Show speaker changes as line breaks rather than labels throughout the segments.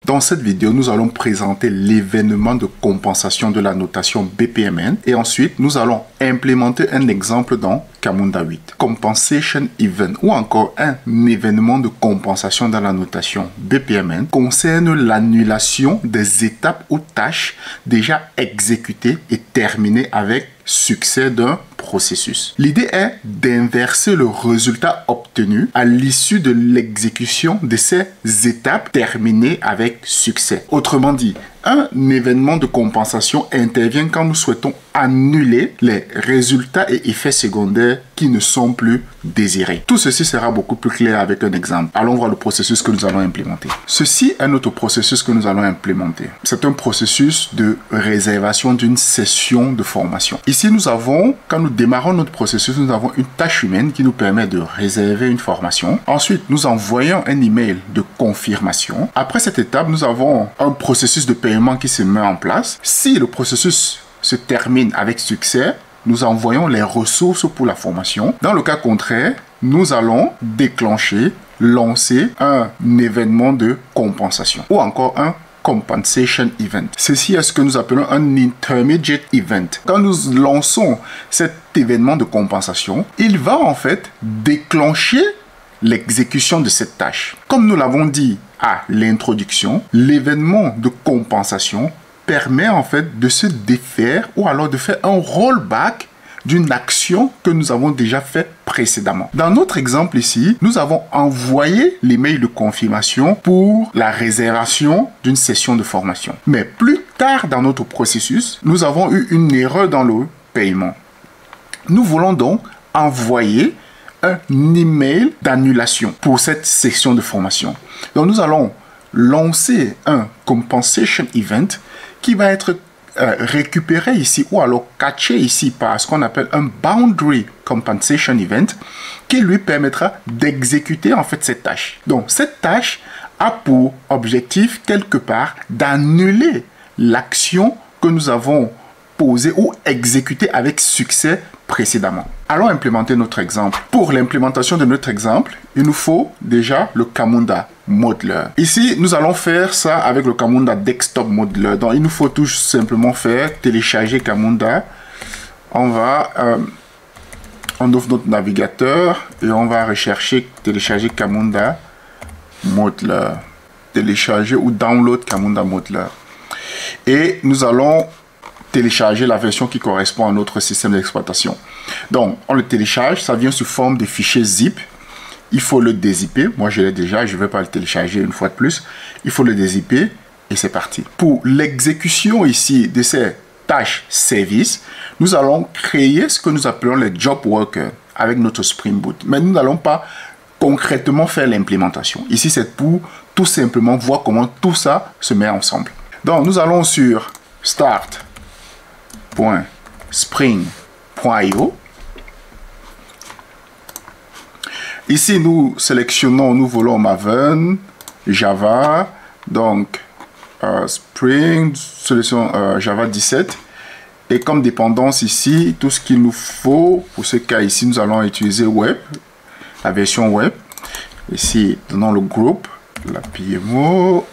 Dans cette vidéo, nous allons présenter l'événement de compensation de la notation BPMN et ensuite nous allons implémenter un exemple dans Camunda 8. Compensation Event ou encore un événement de compensation dans la notation BPMN concerne l'annulation des étapes ou tâches déjà exécutées et terminées avec succès d'un processus. L'idée est d'inverser le résultat obtenu à l'issue de l'exécution de ces étapes terminées avec succès. Autrement dit, un événement de compensation intervient quand nous souhaitons annuler les résultats et effets secondaires qui ne sont plus désirés. Tout ceci sera beaucoup plus clair avec un exemple. Allons voir le processus que nous allons implémenter. Ceci est notre processus que nous allons implémenter. C'est un processus de réservation d'une session de formation. Ici, nous avons, quand nous démarrons notre processus, nous avons une tâche humaine qui nous permet de réserver une formation. Ensuite, nous envoyons un email de confirmation. Après cette étape, nous avons un processus de paiement qui se met en place. Si le processus se termine avec succès, nous envoyons les ressources pour la formation. Dans le cas contraire, nous allons déclencher, lancer un événement de compensation ou encore un compensation event. Ceci est ce que nous appelons un intermediate event. Quand nous lançons cet événement de compensation, il va en fait déclencher l'exécution de cette tâche. Comme nous l'avons dit à l'introduction, l'événement de compensation permet en fait de se défaire ou alors de faire un rollback d'une action que nous avons déjà fait précédemment. Dans notre exemple ici, nous avons envoyé l'email de confirmation pour la réservation d'une session de formation. Mais plus tard dans notre processus, nous avons eu une erreur dans le paiement. Nous voulons donc envoyer un email d'annulation pour cette session de formation. Donc nous allons lancer un compensation event qui va être récupéré ici ou alors catché ici par ce qu'on appelle un boundary compensation event qui lui permettra d'exécuter en fait cette tâche. Donc cette tâche a pour objectif quelque part d'annuler l'action que nous avons posée ou exécutée avec succès précédemment. Allons implémenter notre exemple. Pour l'implémentation de notre exemple, il nous faut déjà le Camunda Modeler. Ici, nous allons faire ça avec le Camunda Desktop Modeler. Donc, il nous faut tout simplement faire télécharger Camunda. On ouvre notre navigateur et on va rechercher télécharger Camunda Modeler. Télécharger ou download Camunda Modeler. Et nous allons télécharger la version qui correspond à notre système d'exploitation. Donc, on le télécharge, ça vient sous forme de fichier zip. Il faut le dézipper. Moi, je l'ai déjà, je ne vais pas le télécharger une fois de plus. Il faut le dézipper et c'est parti. Pour l'exécution ici de ces tâches services, nous allons créer ce que nous appelons les job workers avec notre Spring Boot. Mais nous n'allons pas concrètement faire l'implémentation. Ici, c'est pour tout simplement voir comment tout ça se met ensemble. Donc, nous allons sur start.spring.io. Ici, nous sélectionnons, nous voulons Maven, Java, donc Spring, sélection Java 17. Et comme dépendance ici, tout ce qu'il nous faut, pour ce cas ici, nous allons utiliser Web, la version Web. Ici, donnons le groupe, la PMO,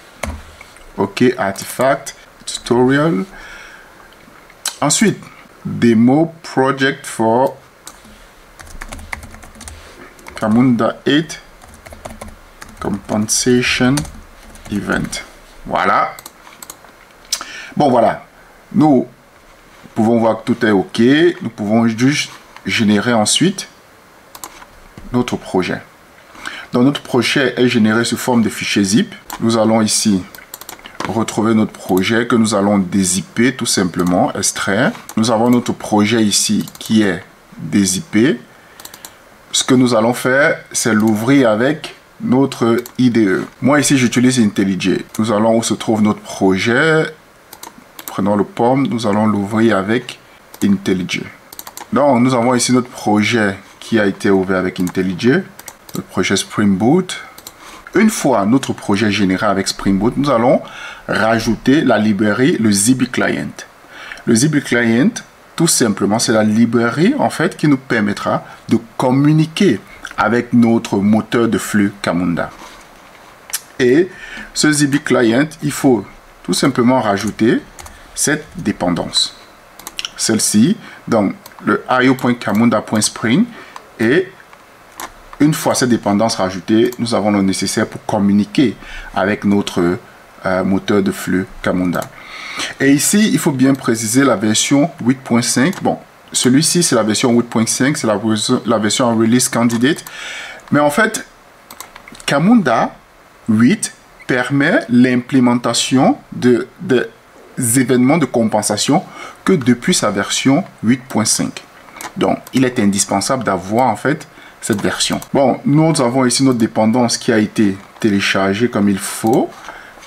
OK, Artifact, Tutorial. Ensuite, Demo Project for Camunda 8 Compensation Event. Voilà. Bon, voilà. Nous pouvons voir que tout est OK. Nous pouvons juste générer ensuite notre projet. Donc, notre projet est généré sous forme de fichier zip. Nous allons ici retrouver notre projet que nous allons dézipper tout simplement, extraire. Nous avons notre projet ici qui est dézippé. Ce que nous allons faire, c'est l'ouvrir avec notre IDE. Moi ici, j'utilise IntelliJ. Nous allons où se trouve notre projet. Prenons le POM, nous allons l'ouvrir avec IntelliJ. Donc, nous avons ici notre projet qui a été ouvert avec IntelliJ. Notre projet Spring Boot. Une fois notre projet généré avec Spring Boot, nous allons rajouter la librairie, le ZB Client. Le ZB Client, tout simplement, c'est la librairie en fait qui nous permettra de communiquer avec notre moteur de flux Camunda. Et ce ZB Client, il faut tout simplement rajouter cette dépendance. Celle-ci, donc le io.camunda.spring. Et une fois cette dépendance rajoutée, nous avons le nécessaire pour communiquer avec notre moteur de flux Camunda. Et ici, il faut bien préciser la version 8.5. Bon, celui-ci, c'est la version 8.5, c'est la version en release candidate. Mais en fait, Camunda 8 permet l'implémentation des événements de compensation que depuis sa version 8.5. Donc, il est indispensable d'avoir en fait cette version. Bon, nous avons ici notre dépendance qui a été téléchargée comme il faut.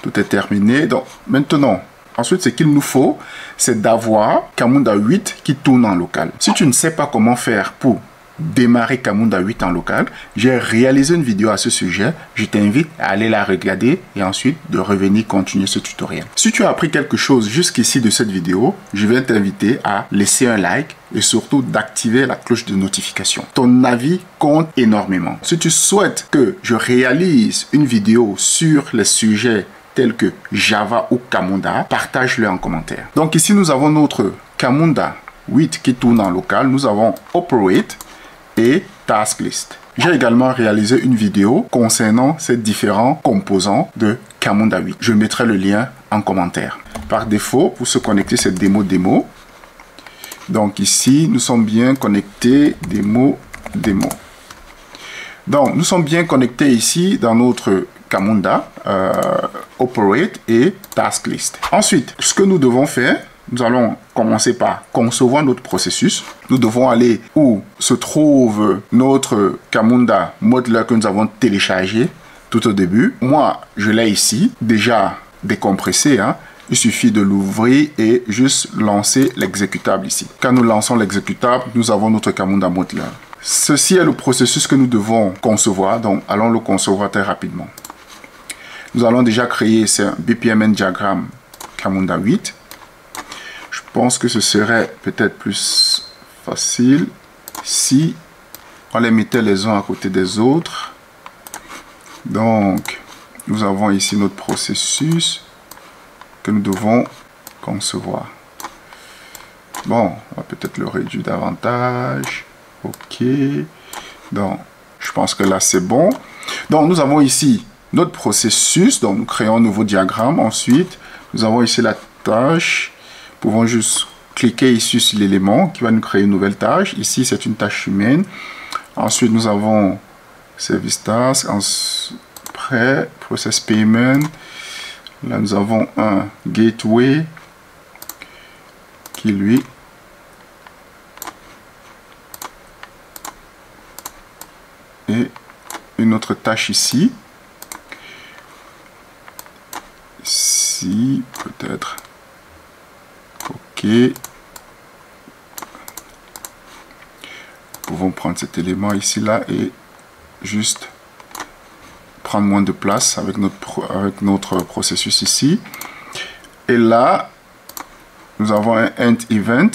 Tout est terminé. Donc, maintenant, ensuite, ce qu'il nous faut, c'est d'avoir Camunda 8 qui tourne en local. Si tu ne sais pas comment faire pour démarrer Camunda 8 en local, j'ai réalisé une vidéo à ce sujet. Je t'invite à aller la regarder et ensuite de revenir continuer ce tutoriel. Si tu as appris quelque chose jusqu'ici de cette vidéo, je vais t'inviter à laisser un like et surtout d'activer la cloche de notification. Ton avis compte énormément. Si tu souhaites que je réalise une vidéo sur les sujets tels que Java ou Camunda, partage-le en commentaire. Donc ici, nous avons notre Camunda 8 qui tourne en local. Nous avons Operate et Task List. J'ai également réalisé une vidéo concernant ces différents composants de Camunda 8. Je mettrai le lien en commentaire. Par défaut, pour se connecter, c'est démo. Donc ici, nous sommes bien connectés, démo. Donc, nous sommes bien connectés ici dans notre Camunda, Operate et Task List. Ensuite, ce que nous devons faire, nous allons commencer par concevoir notre processus. Nous devons aller où se trouve notre Camunda Modeler que nous avons téléchargé tout au début. Moi, je l'ai ici, déjà décompressé. Il suffit de l'ouvrir et juste lancer l'exécutable ici. Quand nous lançons l'exécutable, nous avons notre Camunda Modeler. Ceci est le processus que nous devons concevoir. Donc, allons le concevoir très rapidement. Nous allons déjà créer ce BPMN diagramme Camunda 8. Je pense que ce serait peut-être plus facile si on les mettait les uns à côté des autres. Donc, nous avons ici notre processus que nous devons concevoir. Bon, on va peut-être le réduire davantage. OK. Donc, je pense que là, c'est bon. Donc, nous avons ici notre processus. Donc, nous créons un nouveau diagramme. Ensuite, nous avons ici la tâche. Nous pouvons juste cliquer ici sur l'élément qui va nous créer une nouvelle tâche. Ici, c'est une tâche humaine. Ensuite, nous avons Service Task. Après, Process Payment. Là, nous avons un Gateway qui, lui, et une autre tâche ici. Ici, peut-être. OK. Nous pouvons prendre cet élément ici, là, et juste prendre moins de place avec notre processus ici. Et là, nous avons un end event.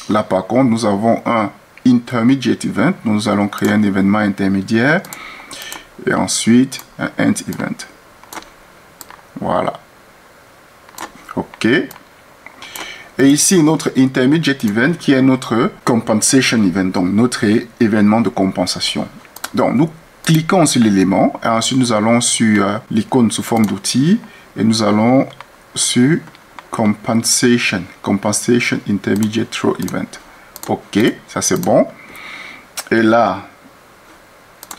Là, par contre, nous avons un intermediate event. Nous allons créer un événement intermédiaire. Et ensuite, un end event. Voilà. OK. Et ici, notre intermediate event qui est notre compensation event. Donc, notre événement de compensation. Donc, nous cliquons sur l'élément. Et ensuite, nous allons sur l'icône sous forme d'outil. Et nous allons sur Compensation Intermediate Throw Event. OK, ça c'est bon. Et là,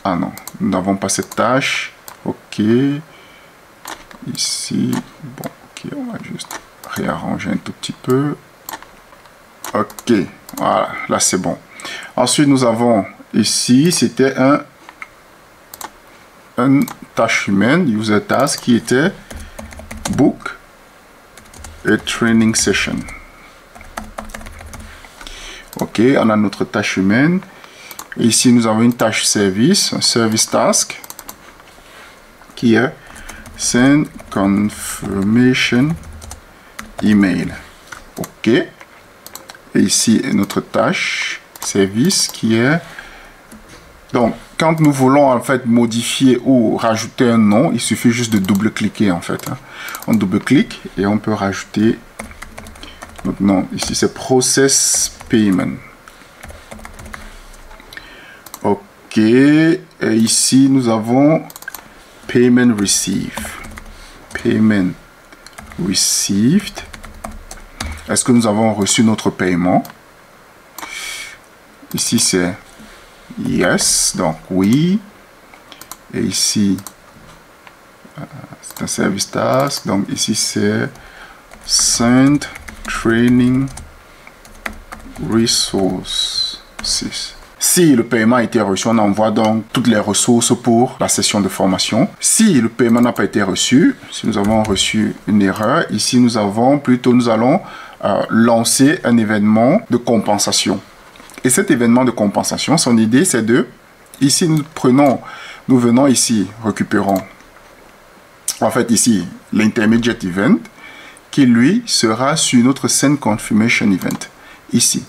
ah non, nous n'avons pas cette tâche. OK. Ici, bon, OK, on va juste réarranger un tout petit peu. OK, voilà, là c'est bon. Ensuite, nous avons ici, c'était un tâche humaine, user task, qui était book et training session. OK, on a notre tâche humaine. Ici, nous avons une tâche service, un service task, qui est send confirmation email. OK. Et ici, notre tâche service qui est... Donc, quand nous voulons en fait modifier ou rajouter un nom, il suffit juste de double-cliquer en fait. On double-clique et on peut rajouter notre nom. Ici, c'est Process Payment. OK. Et ici, nous avons Payment Received. Payment Received. Est-ce que nous avons reçu notre paiement? Ici, c'est Yes, donc oui. Et ici, c'est un service task. Donc ici, c'est Send Training Resources. Si le paiement a été reçu, on envoie donc toutes les ressources pour la session de formation. Si le paiement n'a pas été reçu, si nous avons reçu une erreur, ici nous allons lancer un événement de compensation. Et cet événement de compensation, son idée c'est de, ici nous venons ici, récupérons, en fait ici, l'intermediate event, qui lui sera sur notre send confirmation event, ici.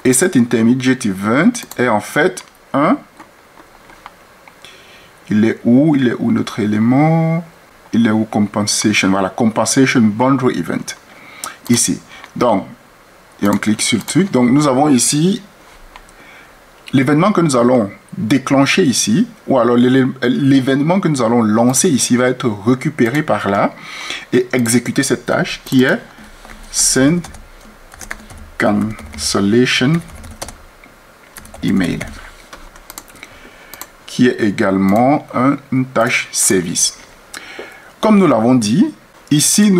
Et cet intermediate event est en fait il est où notre élément? Il est où compensation? Voilà, compensation boundary event, ici. Donc, et on clique sur le truc. Donc, nous avons ici l'événement que nous allons déclencher ici, ou alors l'événement que nous allons lancer ici va être récupéré par là et exécuter cette tâche qui est Send Cancellation Email, qui est également une tâche service. Comme nous l'avons dit, ici,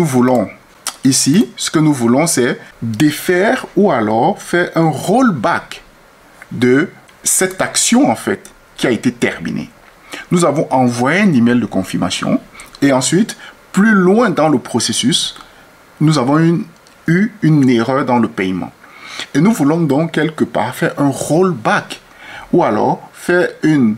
ce que nous voulons, c'est défaire ou alors faire un rollback de cette action, en fait, qui a été terminée. Nous avons envoyé un email de confirmation et ensuite, plus loin dans le processus, nous avons eu une erreur dans le paiement. Et nous voulons donc quelque part faire un rollback ou alors faire une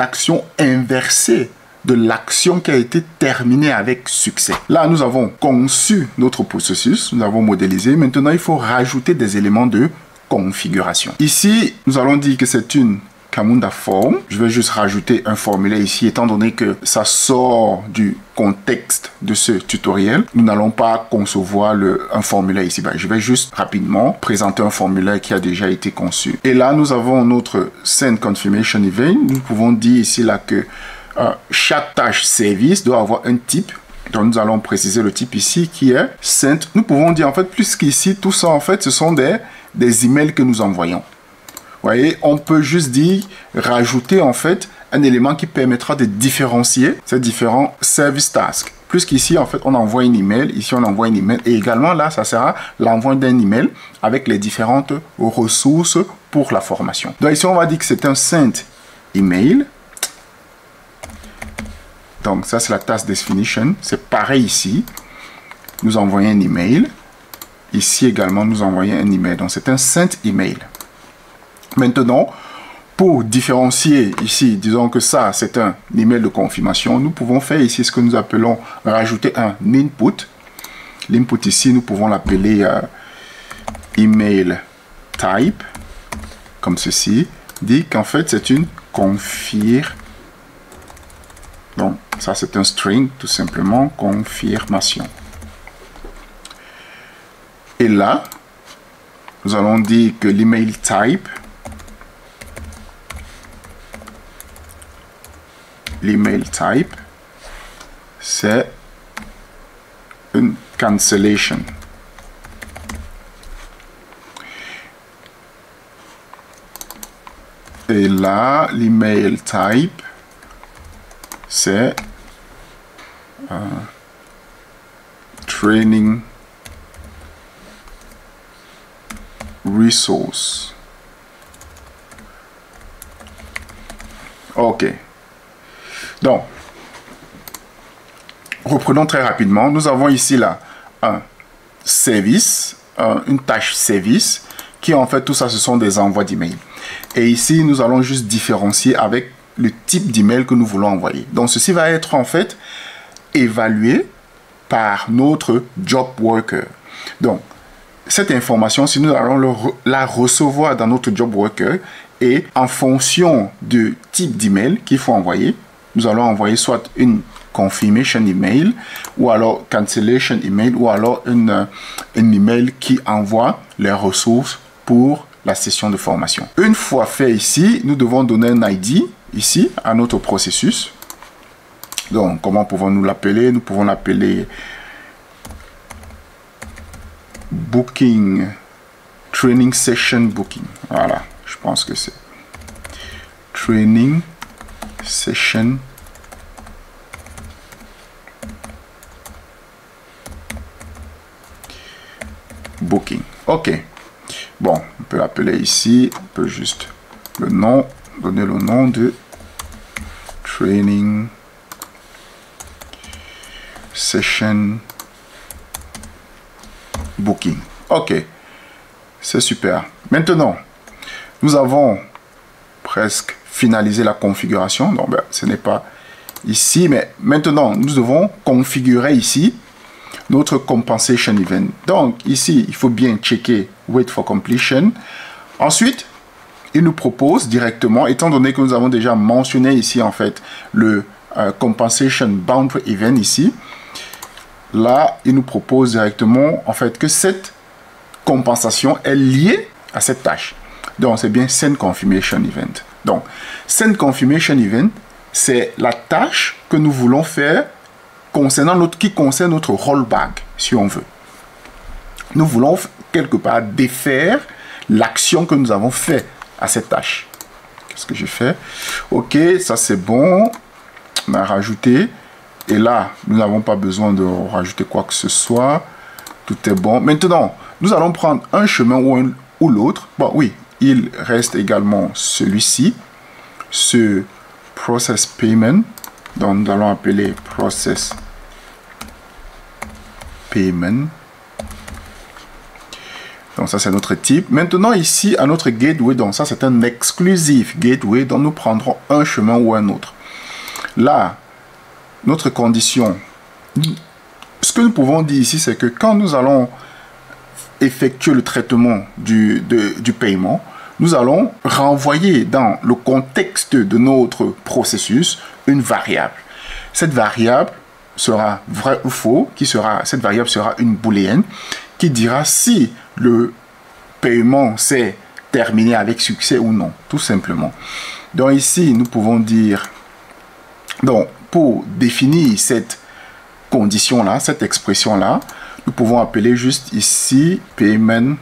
action inversée de l'action qui a été terminée avec succès. Là, nous avons conçu notre processus, nous avons modélisé. Maintenant, il faut rajouter des éléments de configuration. Ici, nous allons dire que c'est une Camunda Form. Je vais juste rajouter un formulaire ici, étant donné que ça sort du contexte de ce tutoriel. Nous n'allons pas concevoir un formulaire ici. Je vais juste rapidement présenter un formulaire qui a déjà été conçu. Et là, nous avons notre Send Confirmation Event. Nous pouvons dire ici là que chaque tâche service doit avoir un type. Donc, nous allons préciser le type ici qui est Send. Nous pouvons dire en fait plus qu'ici, tout ça en fait, ce sont des emails que nous envoyons. Vous voyez, on peut juste dire, rajouter en fait un élément qui permettra de différencier ces différents service tasks. Plus qu'ici, en fait, on envoie un email. Ici, on envoie un email. Et également, là, ça sera l'envoi d'un email avec les différentes ressources pour la formation. Donc, ici, on va dire que c'est un send email. Donc, ça, c'est la task definition. C'est pareil ici. Nous envoyons un email. Ici également, nous envoyons un email. Donc, c'est un send email. Maintenant, pour différencier ici, disons que ça, c'est un email de confirmation, nous pouvons faire ici ce que nous appelons rajouter un input. L'input ici, nous pouvons l'appeler email type, comme ceci, dit qu'en fait, c'est une confirmation. Donc, ça, c'est un string, tout simplement, confirmation. Et là, nous allons dire que l'email type, c'est une cancellation. Et là, l'email type, c'est training resource. OK. Donc, reprenons très rapidement. Nous avons ici là un service, une tâche service, qui en fait tout ça, ce sont des envois d'email. Et ici, nous allons juste différencier avec le type d'email que nous voulons envoyer. Donc, ceci va être en fait évalué par notre job worker. Donc, cette information, si nous allons la recevoir dans notre job worker, Et en fonction du type d'email qu'il faut envoyer, nous allons envoyer soit une confirmation email ou alors cancellation email ou alors un email qui envoie les ressources pour la session de formation. Une fois fait ici, nous devons donner un ID ici à notre processus. Donc, comment pouvons-nous l'appeler? Nous pouvons l'appeler Booking, Training Session Booking. Voilà, je pense que c'est Training Session Booking. OK. Bon, on peut l'appeler ici, on peut juste le nom, donner le nom de Training Session Booking. OK. C'est super. Maintenant, nous avons presque finalisé la configuration. Donc, ben, ce n'est pas ici, mais maintenant, nous devons configurer ici notre compensation event. Donc, ici, il faut bien checker wait for completion. Ensuite, il nous propose directement, étant donné que nous avons déjà mentionné ici, en fait, le compensation boundary event ici, là, il nous propose directement, en fait, que cette compensation est liée à cette tâche. Donc, c'est bien send confirmation event. Donc, send confirmation event, c'est la tâche que nous voulons faire qui concerne notre rollback, si on veut. Nous voulons quelque part défaire l'action que nous avons fait à cette tâche. Qu'est-ce que j'ai fait? OK, ça c'est bon. On a rajouté. Et là, nous n'avons pas besoin de rajouter quoi que ce soit. Tout est bon. Maintenant, nous allons prendre un chemin ou l'autre. Bon, oui, il reste également celui-ci. Ce process payment. Donc, nous allons appeler process payment. Donc, ça, c'est notre type. Maintenant, ici, à notre gateway, donc ça, c'est un exclusif gateway. Donc, nous prendrons un chemin ou un autre. Là, notre condition, ce que nous pouvons dire ici, c'est que quand nous allons effectuer le traitement du paiement, nous allons renvoyer dans le contexte de notre processus une variable. Cette variable sera vrai ou faux, cette variable sera une booléenne qui dira si le paiement s'est terminé avec succès ou non, tout simplement. Donc ici, nous pouvons dire, donc pour définir cette condition-là, cette expression-là, nous pouvons appeler juste ici payment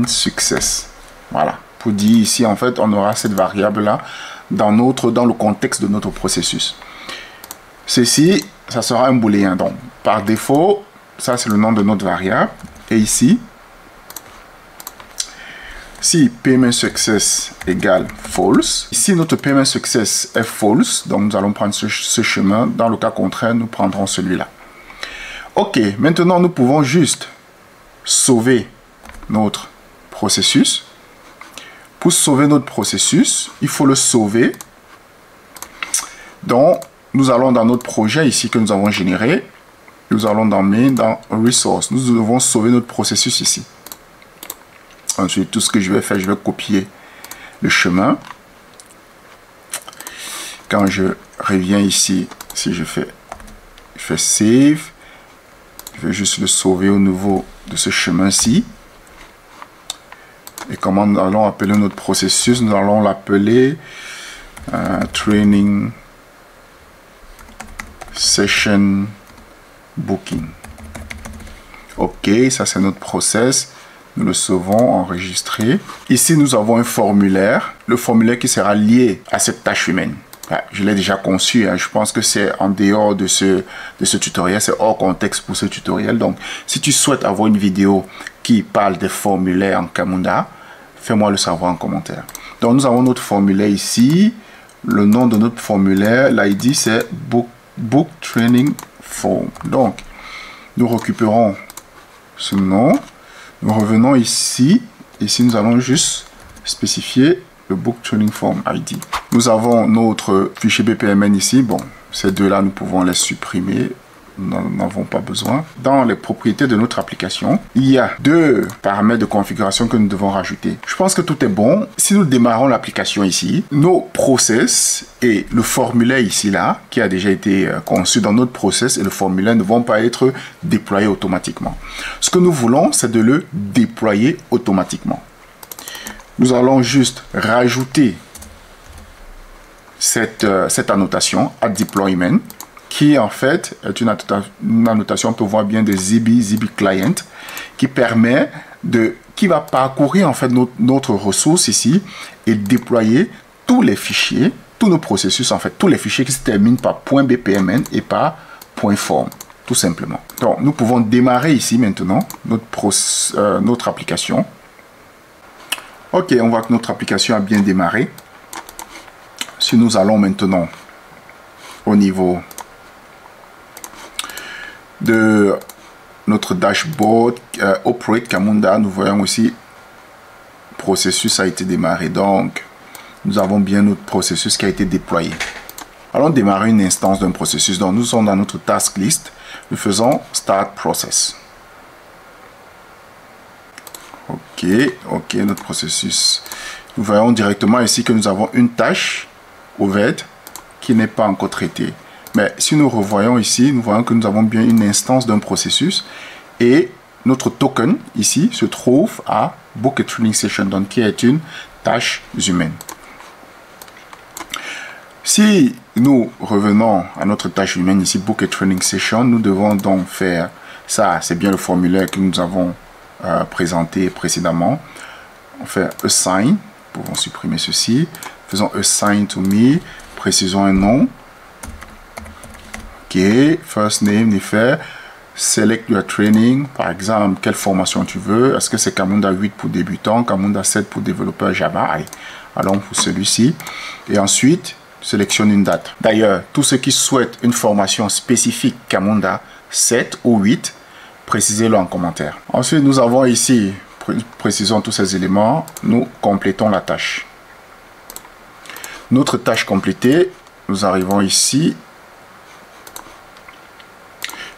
success. Voilà. Pour dire ici, en fait, on aura cette variable-là dans le contexte de notre processus. Ceci, ça sera un booléen. Donc, par défaut, ça, c'est le nom de notre variable. Et ici, si payment success égale false, ici, notre payment success est false. Donc, nous allons prendre ce chemin. Dans le cas contraire, nous prendrons celui-là. OK. Maintenant, nous pouvons juste sauver notre processus. Pour sauver notre processus, il faut le sauver. Donc, nous allons dans notre projet ici que nous avons généré. Nous allons dans Main, dans Resource. Nous devons sauver notre processus ici. Ensuite, tout ce que je vais faire, je vais copier le chemin. Quand je reviens ici, si je fais Save, je vais juste le sauver au niveau de ce chemin-ci. Et comment nous allons appeler notre processus? Nous allons l'appeler Training Session Booking. OK, ça c'est notre process. Nous le sauvons, enregistré. Ici, nous avons un formulaire. Le formulaire qui sera lié à cette tâche humaine. Je l'ai déjà conçu. Hein. Je pense que c'est en dehors de ce tutoriel. C'est hors contexte pour ce tutoriel. Donc, si tu souhaites avoir une vidéo qui parle des formulaires en Camunda, fais-moi le savoir en commentaire. Donc, nous avons notre formulaire ici. Le nom de notre formulaire, l'ID, c'est Book Training Form. Donc, nous récupérons ce nom. Nous revenons ici. Ici, nous allons juste spécifier le Book Training Form ID. Nous avons notre fichier BPMN ici. Bon, ces deux-là, nous pouvons les supprimer. nous n'en avons pas besoin. Dans les propriétés de notre application, il y a 2 paramètres de configuration que nous devons rajouter. Je pense que tout est bon. Si nous démarrons l'application ici, nos process et le formulaire ici là, qui a déjà été conçu dans notre process et le formulaire ne vont pas être déployés automatiquement. Ce que nous voulons, c'est de le déployer automatiquement. Nous allons juste rajouter cette annotation add deployment qui en fait est une annotation, on peut voir bien de Zigbee client qui permet qui va parcourir en fait notre ressource ici et déployer tous les fichiers, tous nos processus en fait, tous les fichiers qui se terminent par .bpmn et par .form tout simplement. Donc nous pouvons démarrer ici maintenant notre application. Ok, on voit que notre application a bien démarré. Si nous allons maintenant au niveau de notre dashboard Operate Camunda, nous voyons aussi processus a été démarré. Donc, nous avons bien notre processus qui a été déployé. Allons démarrer une instance d'un processus. Donc, nous sommes dans notre task list. Nous faisons Start Process. Ok, notre processus. Nous voyons directement ici que nous avons une tâche ouverte qui n'est pas encore traitée. Mais si nous revoyons ici, nous voyons que nous avons bien une instance d'un processus et notre token ici se trouve à Book a Training Session, donc qui est une tâche humaine. Si nous revenons à notre tâche humaine ici, Book a Training Session, nous devons donc faire ça. C'est bien le formulaire que nous avons présenté précédemment. On fait assign, nous pouvons supprimer ceci. Faisons assign to me, précisons un nom. Ok, first name, Nifer. Select your training, par exemple, quelle formation tu veux. Est-ce que c'est Camunda 8 pour débutants, Camunda 7 pour développeurs Java? Allez, allons pour celui-ci. Et ensuite, sélectionne une date. D'ailleurs, tous ceux qui souhaitent une formation spécifique Camunda 7 ou 8, précisez-le en commentaire. Ensuite, nous avons ici, précisons tous ces éléments, nous complétons la tâche. Notre tâche complétée, nous arrivons ici.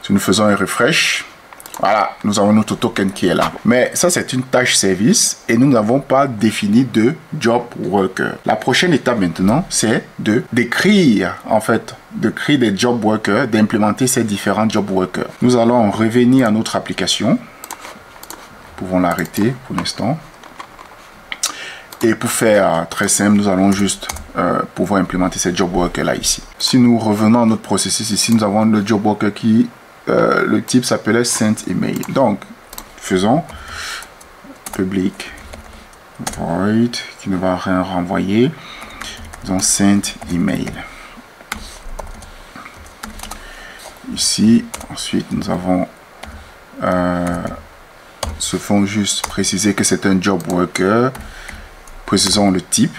Si nous faisons un refresh, voilà, nous avons notre token qui est là. Mais ça, c'est une tâche service et nous n'avons pas défini de job worker. La prochaine étape maintenant, c'est d'écrire, en fait, de créer des job workers, d'implémenter ces différents job workers. Nous allons revenir à notre application. Nous pouvons l'arrêter pour l'instant. Et pour faire très simple, nous allons juste pouvoir implémenter ces job workers là ici. Si nous revenons à notre processus ici, nous avons le job worker qui le type s'appelait send email. Donc, faisons public void qui ne va rien renvoyer. Donc, send email. Ici, ensuite, nous avons ce font juste préciser que c'est un job worker. Précisons le type.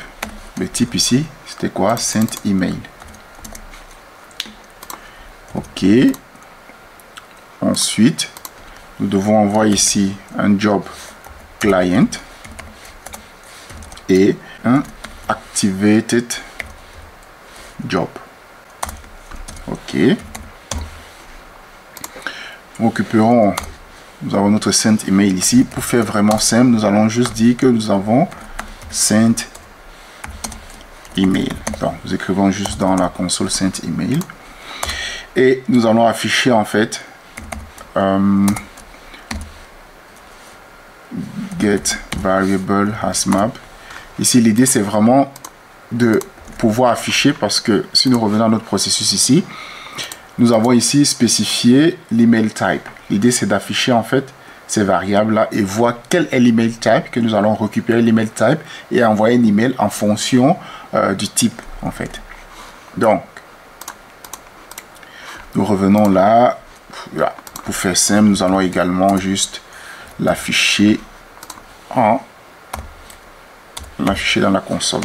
Le type ici, c'était quoi? Send email. Ok. Ensuite, nous devons envoyer ici un job client et un activated job. Ok. Nous avons notre send email ici. Pour faire vraiment simple, nous allons juste dire que nous avons send email. Donc, nous écrivons juste dans la console send email et nous allons afficher en fait get variable hasmap. Ici, l'idée c'est vraiment de pouvoir afficher parce que si nous revenons à notre processus ici, nous avons ici spécifié l'email type. L'idée c'est d'afficher en fait ces variables là et voir quel est l'email type que nous allons récupérer l'email type et envoyer un email en fonction du type en fait. Donc nous revenons là. Pour faire simple, nous allons également juste l'afficher dans la console.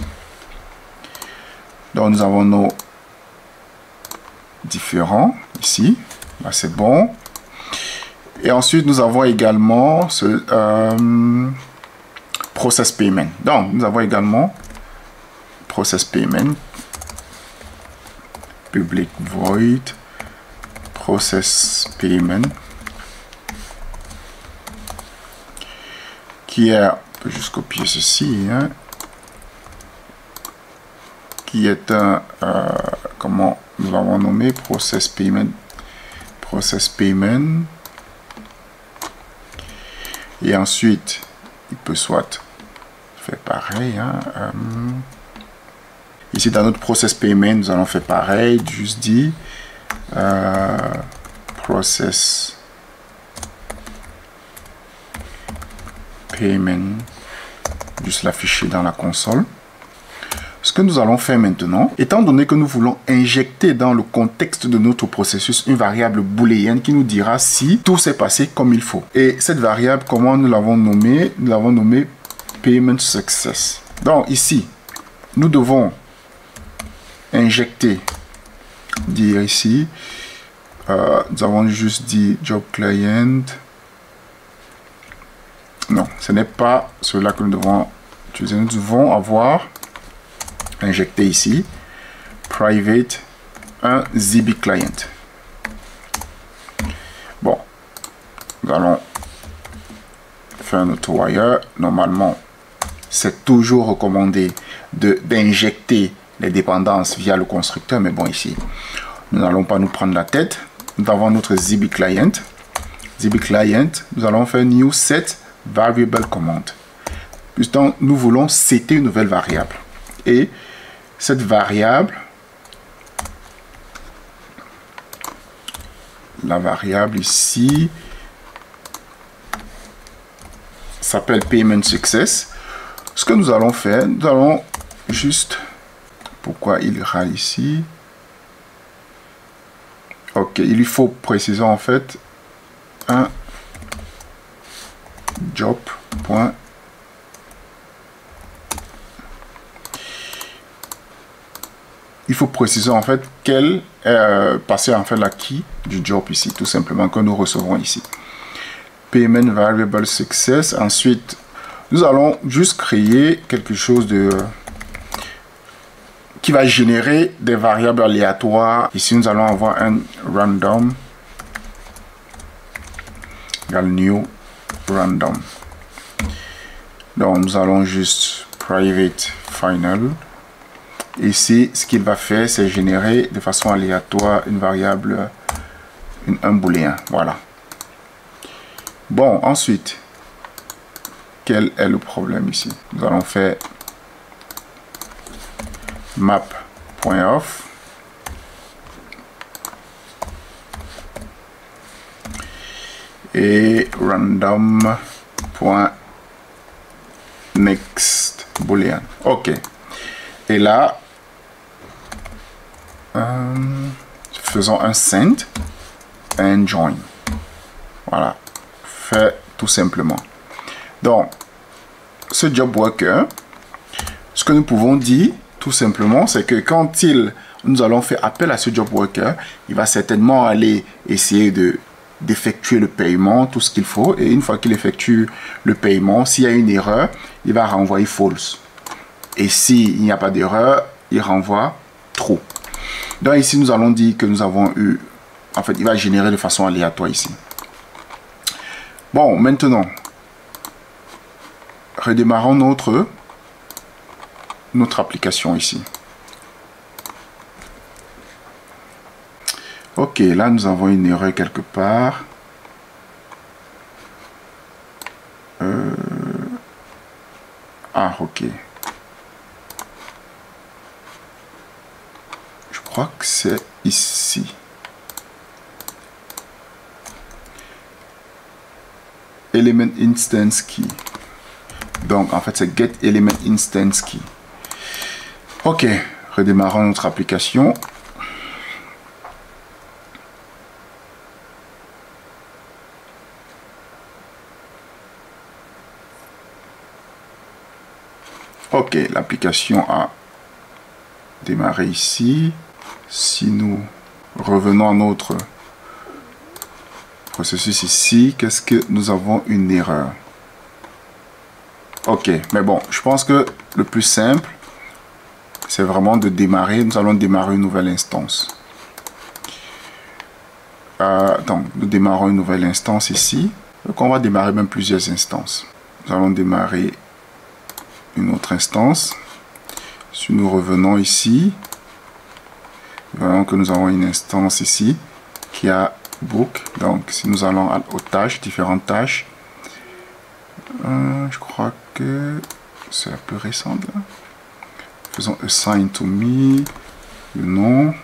Donc nous avons nos différents ici. Là c'est bon. Et ensuite nous avons également ce process payment. Donc nous avons également process payment public void process payment, qui est, on peut juste copier ceci, hein, qui est un, comment nous l'avons nommé, process payment, et ensuite il peut soit faire pareil, hein, ici dans notre process payment nous allons faire pareil, juste dit process payment, juste l'afficher dans la console. Ce que nous allons faire maintenant, étant donné que nous voulons injecter dans le contexte de notre processus une variable booléenne qui nous dira si tout s'est passé comme il faut. Et cette variable, comment nous l'avons nommée? Nous l'avons nommée payment success. Donc ici, nous devons injecter, dire ici, nous avons juste dit job client. Non, ce n'est pas cela que nous devons utiliser. Nous devons avoir injecté ici private un ZB client. Bon, nous allons faire notre wire. Normalement, c'est toujours recommandé d'injecter les dépendances via le constructeur, mais bon, ici nous n'allons pas nous prendre la tête. Nous avons notre ZB client. ZB client, nous allons faire new set variable command. Puisque nous voulons setter une nouvelle variable. Et cette variable, la variable ici, s'appelle payment success. Ce que nous allons faire, nous allons juste, pourquoi il râle ici? Ok, il lui faut préciser en fait un job. Il faut préciser en fait quel passer en fait la key du job ici, tout simplement, que nous recevrons ici. Payment variable success. Ensuite, nous allons juste créer quelque chose de qui va générer des variables aléatoires. Ici, nous allons avoir un random égale new random. Donc, nous allons juste private final. Ici, ce qu'il va faire, c'est générer de façon aléatoire une variable, un booléen. Voilà. Bon, ensuite, quel est le problème ici? Nous allons faire map.off. Et random.next boolean. Ok. Et là, faisons un send, un join. Voilà. Fait tout simplement. Donc, ce job worker, ce que nous pouvons dire, tout simplement, c'est que quand nous allons faire appel à ce job worker, il va certainement aller essayer d'effectuer le paiement, tout ce qu'il faut. Et une fois qu'il effectue le paiement, s'il y a une erreur, il va renvoyer false. Et s'il n'y a pas d'erreur, il renvoie true. Donc ici, nous allons dire que nous avons eu... En fait, il va générer de façon aléatoire ici. Bon, maintenant, redémarrons notre application ici. Ok, là, nous avons une erreur quelque part. Ah, ok. Je crois que c'est ici. Element instance key. Donc, en fait, c'est get element instance key. Ok, redémarrons notre application. Ok, l'application a démarré ici. Si nous revenons à notre processus ici, qu'est-ce que nous avons une erreur? Ok, mais bon, je pense que le plus simple, c'est vraiment de démarrer. Nous allons démarrer une nouvelle instance. Donc, nous démarrons une nouvelle instance ici. Donc, on va démarrer même plusieurs instances. Nous allons démarrer une autre instance. Si nous revenons ici, voyons que nous avons une instance ici qui a book. Donc, si nous allons aux tâches, différentes tâches, je crois que c'est la plus récente là. Faisons assign to me, le nom.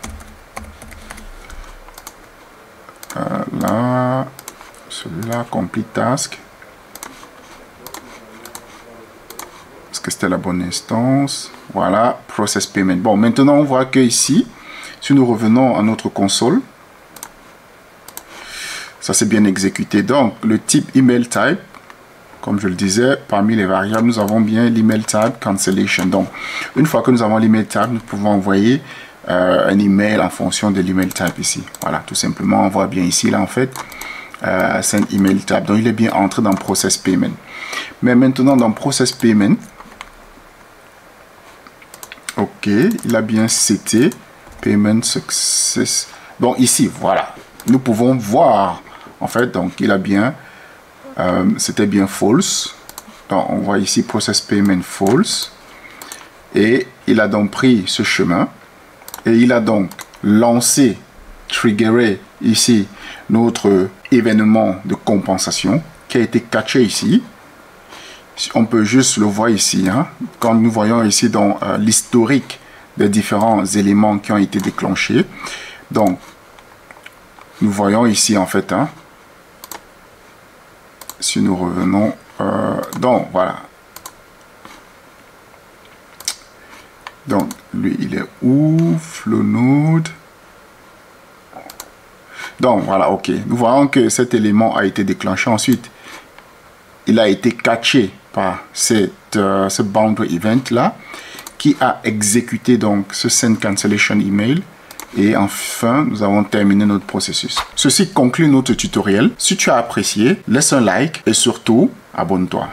Là, celui-là, complete task. Est-ce que c'était la bonne instance? Voilà, process payment. Bon, maintenant on voit que ici, si nous revenons à notre console, ça c'est bien exécuté. Donc, le type email type, comme je le disais, parmi les variables, nous avons bien l'email type cancellation. Donc, une fois que nous avons l'email type, nous pouvons envoyer un email en fonction de l'email type ici. Voilà, tout simplement, on voit bien ici, là, en fait, send email type. Donc, il est bien entré dans process payment. Mais maintenant, dans process payment, ok, il a bien seté payment success. Donc, ici, voilà, nous pouvons voir, en fait, donc, il a bien, c'était bien false. Donc, on voit ici process payment false. Et il a donc pris ce chemin. Et il a donc lancé, triggeré ici notre événement de compensation qui a été catché ici. On peut juste le voir ici. Hein, quand nous voyons ici dans l'historique des différents éléments qui ont été déclenchés. Donc, nous voyons ici en fait. Hein, si nous revenons. Donc, voilà. Donc, lui, il est où? Flow node. Donc, voilà, ok. Nous voyons que cet élément a été déclenché. Ensuite, il a été catché par ce boundary event-là, qui a exécuté donc ce send cancellation email. Et enfin, nous avons terminé notre processus. Ceci conclut notre tutoriel. Si tu as apprécié, laisse un like et surtout, abonne-toi.